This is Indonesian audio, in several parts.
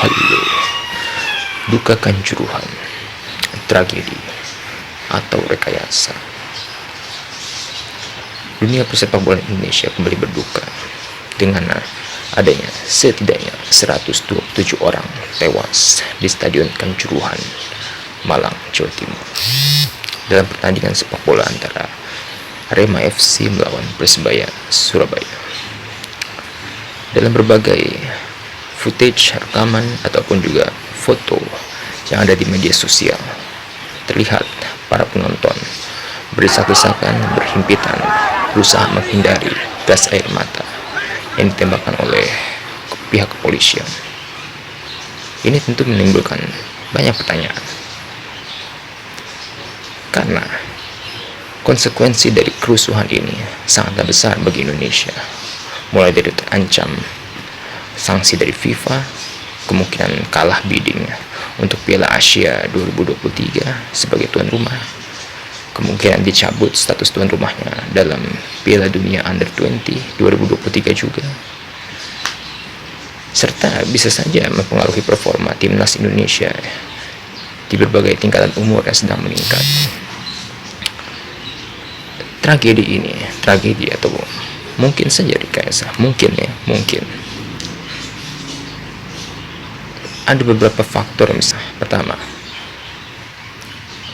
Halo, duka kanjuruhan, tragedi, atau rekayasa. Dunia persepak bola Indonesia kembali berduka dengan adanya setidaknya 127 orang tewas di Stadion Kanjuruhan, Malang, Jawa Timur dalam pertandingan sepak bola antara Arema FC melawan Persebaya Surabaya. Dalam berbagai footage, rekaman, ataupun juga foto yang ada di media sosial, terlihat para penonton berdesak-desakan, berhimpitan, berusaha menghindari gas air mata yang ditembakkan oleh pihak kepolisian. Ini tentu menimbulkan banyak pertanyaan, karena konsekuensi dari kerusuhan ini sangatlah besar bagi Indonesia, mulai dari terancam sanksi dari FIFA, kemungkinan kalah bidding untuk Piala Asia 2023 sebagai tuan rumah, kemungkinan dicabut status tuan rumahnya dalam Piala Dunia Under-20 2023 juga, serta bisa saja mempengaruhi performa timnas Indonesia di berbagai tingkatan umur yang sedang meningkat. Tragedi atau mungkin saja rekayasa, mungkin ada beberapa faktor. Misalnya, pertama,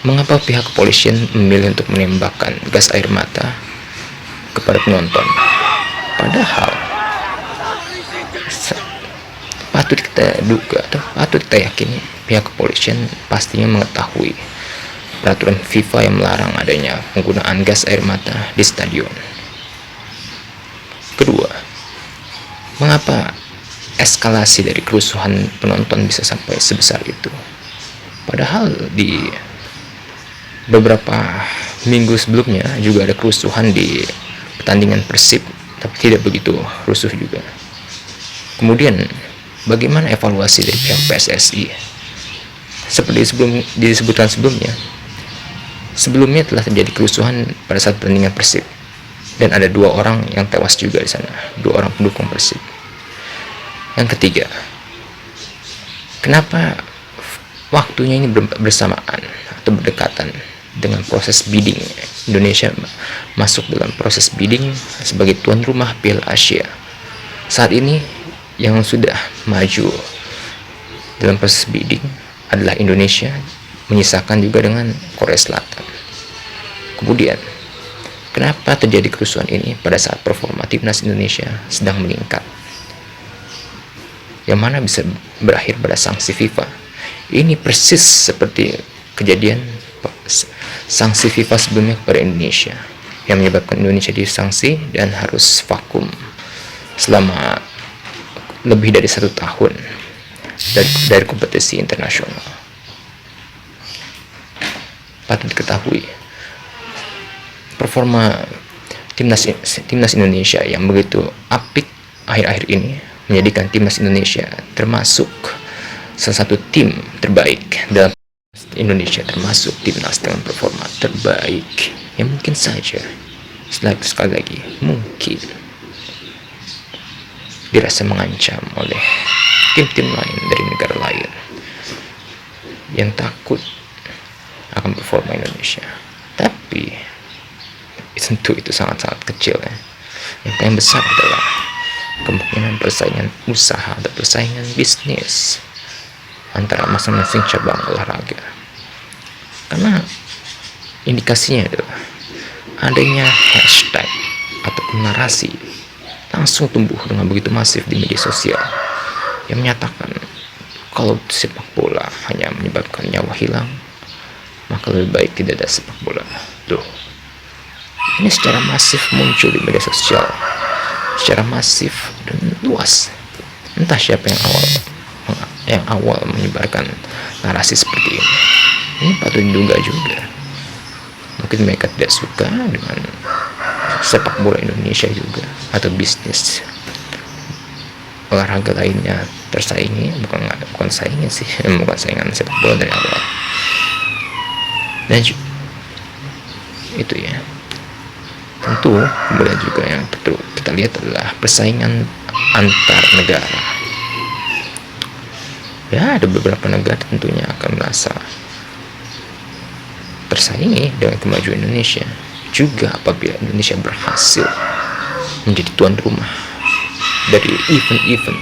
mengapa pihak kepolisian memilih untuk menembakkan gas air mata kepada penonton? Padahal patut kita duga atau patut kita yakini pihak kepolisian pastinya mengetahui peraturan FIFA yang melarang adanya penggunaan gas air mata di stadion. Kedua, mengapa eskalasi dari kerusuhan penonton bisa sampai sebesar itu? Padahal di beberapa minggu sebelumnya juga ada kerusuhan di pertandingan Persib, tapi tidak begitu rusuh juga. Kemudian, bagaimana evaluasi dari pihak PSSI? Seperti disebutkan sebelumnya telah terjadi kerusuhan pada saat pertandingan Persib, dan ada 2 orang yang tewas juga di sana, 2 orang pendukung Persib. Yang ketiga, kenapa waktunya ini bersamaan atau berdekatan dengan proses bidding? Indonesia masuk dalam proses bidding sebagai tuan rumah Piala Asia. Saat ini yang sudah maju dalam proses bidding adalah Indonesia, menyisakan juga dengan Korea Selatan. Kemudian, kenapa terjadi kerusuhan ini pada saat performa timnas Indonesia sedang meningkat, yang mana bisa berakhir pada sanksi FIFA? Ini persis seperti kejadian sanksi FIFA sebelumnya kepada Indonesia, yang menyebabkan Indonesia disanksi dan harus vakum selama lebih dari 1 tahun dari kompetisi internasional. Patut diketahui, performa timnas Indonesia yang begitu apik akhir-akhir ini menjadikan timnas Indonesia termasuk salah satu tim terbaik dalam Indonesia, termasuk timnas dengan performa terbaik yang mungkin saja sekali lagi mungkin dirasa mengancam oleh tim-tim lain dari negara lain yang takut akan performa Indonesia. Tapi tentu itu sangat-sangat kecil ya. Yang paling besar adalah kemungkinan persaingan usaha atau persaingan bisnis antara masing-masing cabang olahraga. Karena indikasinya adalah adanya hashtag atau narasi langsung tumbuh dengan begitu masif di media sosial yang menyatakan kalau sepak bola hanya menyebabkan nyawa hilang, maka lebih baik tidak ada sepak bola. Tuh, ini secara masif muncul di media sosial, secara masif dan luas. Entah siapa yang awal menyebarkan narasi seperti ini. Ini patut diduga juga, mungkin mereka tidak suka dengan sepak bola Indonesia juga, atau bisnis olahraga lainnya tersaingi, bukan saingan sih, bukan saingan sepak bola dari awal. Dan itu ya, tentu kemudian juga yang perlu kita lihat adalah persaingan antar negara. Ya, ada beberapa negara tentunya akan merasa tersaingi dengan kemajuan Indonesia. Juga apabila Indonesia berhasil menjadi tuan rumah dari event-event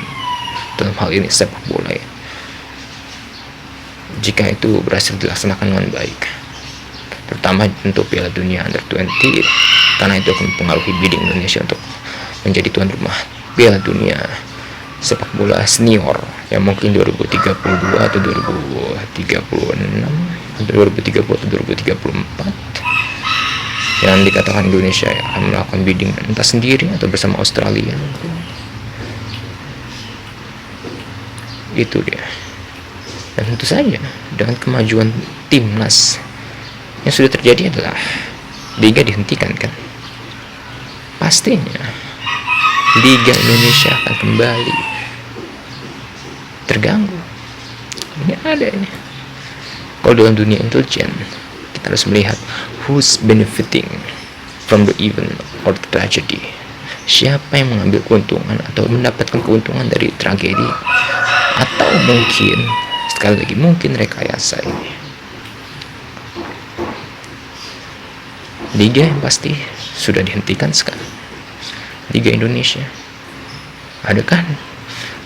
dalam hal ini sepak bola ya. Jika itu berhasil dilaksanakan dengan baik, terutama untuk Piala Dunia Under-20, karena itu akan mempengaruhi bidding Indonesia untuk menjadi tuan rumah Piala Dunia sepak bola senior yang mungkin 2032 atau 2036 atau 2030 atau 2034, yang dikatakan Indonesia akan melakukan bidding entah sendiri atau bersama Australia. Itu dia. Dan tentu saja dengan kemajuan timnas yang sudah terjadi adalah liga dihentikan kan. Pastinya Liga Indonesia akan kembali terganggu. Ini ada ini. Kalau dalam dunia intelijen, kita harus melihat who's benefiting from the event or the tragedy. Siapa yang mengambil keuntungan atau mendapatkan keuntungan dari tragedi, atau mungkin sekali lagi mungkin rekayasa ini. Liga yang pasti sudah dihentikan sekarang. Liga Indonesia. Adakah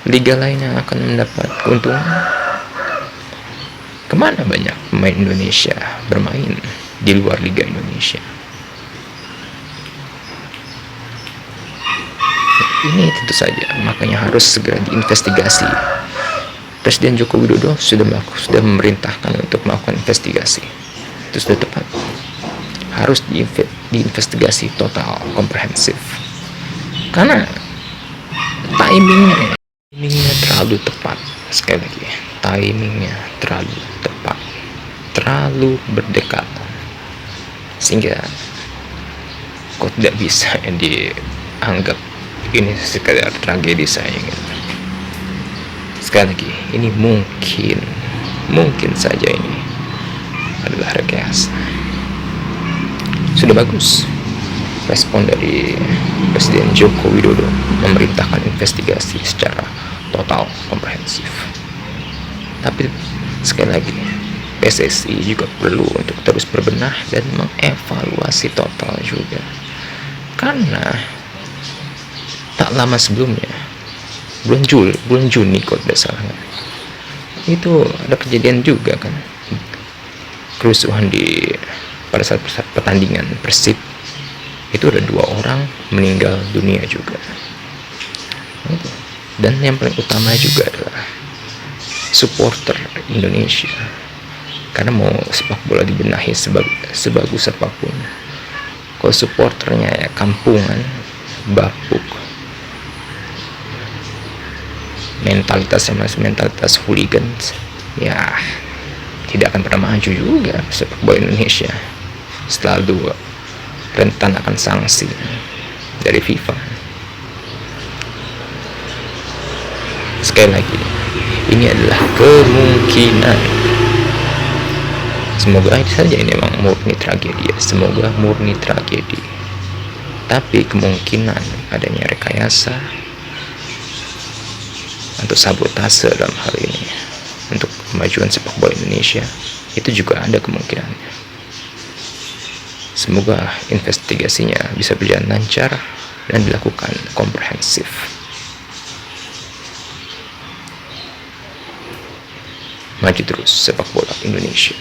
liga lain yang akan mendapat keuntungan? Kemana banyak pemain Indonesia bermain di luar Liga Indonesia? Ini tentu saja makanya harus segera diinvestigasi. Presiden Joko Widodo sudah memerintahkan untuk melakukan investigasi. Itu sudah tepat. Harus diinvestigasi total, komprehensif. Karena timingnya terlalu tepat. Sekali lagi, timingnya terlalu tepat, terlalu berdekatan, sehingga kok tidak bisa dianggap ini sekadar tragedi saja. Sekali lagi, ini mungkin saja ini adalah rekayasa. Sudah bagus respon dari Presiden Joko Widodo memerintahkan investigasi secara total, komprehensif. Tapi sekali lagi, PSSI juga perlu untuk terus berbenah dan mengevaluasi total juga. Karena tak lama sebelumnya, bulan Juni kalau tidak salah, itu ada kejadian juga kan, kerusuhan pada saat pertandingan Persib. Itu ada 2 orang meninggal dunia juga. Dan yang paling utama juga adalah supporter Indonesia. Karena mau sepak bola dibenahi sebagus apapun, kalau supporternya ya kampungan, bapuk, mentalitasnya masih mentalitas hooligans, ya tidak akan pernah maju juga sepak bola Indonesia. Selalu rentan akan sanksi dari FIFA. Sekali lagi, ini adalah kemungkinan. Semoga saja ini memang murni tragedi ya. Semoga murni tragedi. Tapi kemungkinan adanya rekayasa atau sabotase dalam hal ini untuk kemajuan sepak bola Indonesia, itu juga ada kemungkinannya. Semoga investigasinya bisa berjalan lancar dan dilakukan komprehensif. Maju terus sepak bola Indonesia.